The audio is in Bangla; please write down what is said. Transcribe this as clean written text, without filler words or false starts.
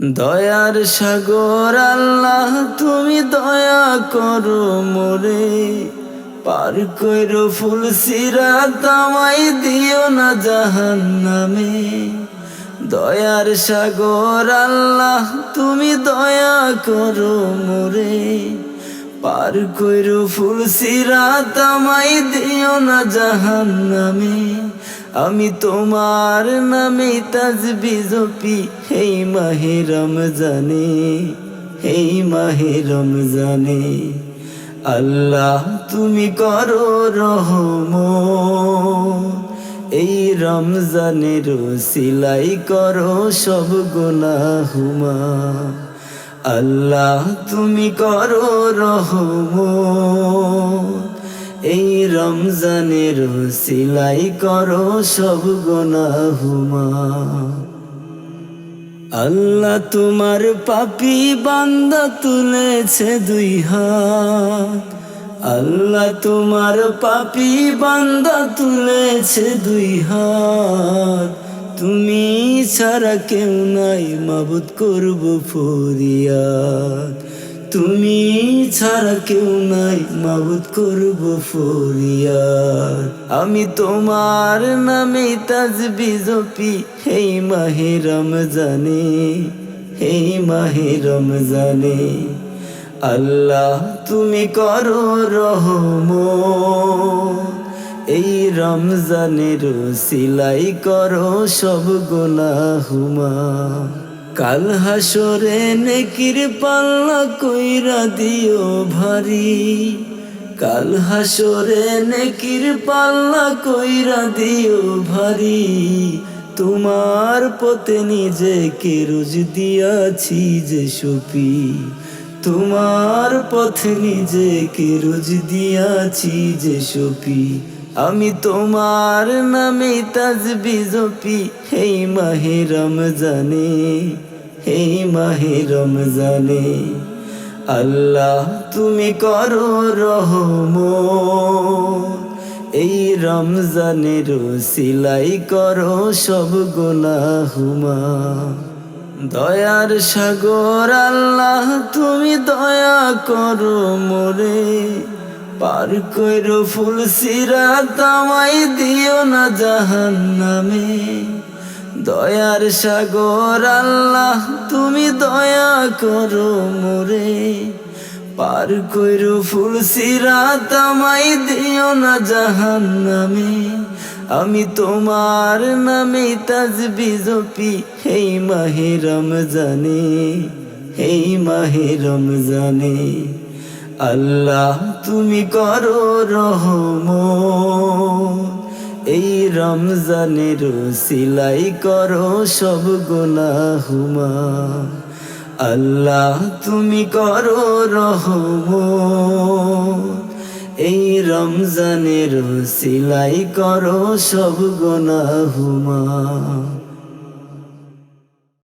দয়ার সাগর আল্লাহ তুমি দয়া করো মোরে, পার কইরো ফুল সিরাত আমায় দিও না জাহান্নামে। দয়ার সাগর আল্লাহ তুমি দয়া করো মোরে, পার কইরো ফুল সিরাত আমায় দিও না জাহান্নামে। আমি তোমার নামে তাসবিহ জপি এই মাহে রমজানে, এই মাহে রমজানে। আল্লাহ তুমি করো রহমত, এই রমজানের সিলাই করো সব গুনাহ মাফ। আল্লাহ তুমি করো রহমত, এই রমজানের সিলাই করো সব গুনাহ মাফ। আল্লাহ তোমার পাপী বান্দা তুলেছে দুই হাত, আল্লাহ তোমার পাপী বান্দা তুলেছে দুই হাত। তুমি ছাড়া কেউ নাই মাবুদ করব ফরিয়াদ, তুমি ছাড়া কেউ নাই মাবুদ করব ফরিয়াদ। আমি তোমার নামে তাসবিহ জপি এই মাহে রমজানে, এই মাহে রমজানে। আল্লাহ তুমি করো রহমত, এই রমজানের সিলাই করো সব গুনাহ মাফ। কাল হাসরে নেকির পাল্লা কইরা দিও ভারী, কাল হাসরে নেকির পাল্লা কইরা দিও ভারী। তোমার পথে নিজেকে রোজ দিয়াছি যে সপি, তোমার পথে নিজেকে রোজ দিয়াছি যে সপি। আমি তোমার নামে তাসবিহ জপি এই মাহে রমজানে, এই মাহে রমজানে। আল্লাহ তুমি করো রহমত, এই রমজানের সিলাই করো সব গুনাহ মাফ। দয়ার সাগর আল্লাহ তুমি দয়া করো মোরে, পার কইরো ফুল সিরাত আমায় দিও না জাহান্নামে। দয়ার সাগর আল্লাহ তুমি দয়া করো মোরে, পার কইরো ফুল সিরাত আমায় দিও না জাহান্নামে। আমি তোমার নামে তাসবিহ জপি এই মাহে রমজানে, এই মাহে রমজানে। আল্লাহ তুমি করো রহমত, এই রমজানের সিলাই করো সব গুনাহ মাফ। আল্লাহ তুমি করো রহমত, এই রমজানের সিলাই করো সব গুনাহ মাফ।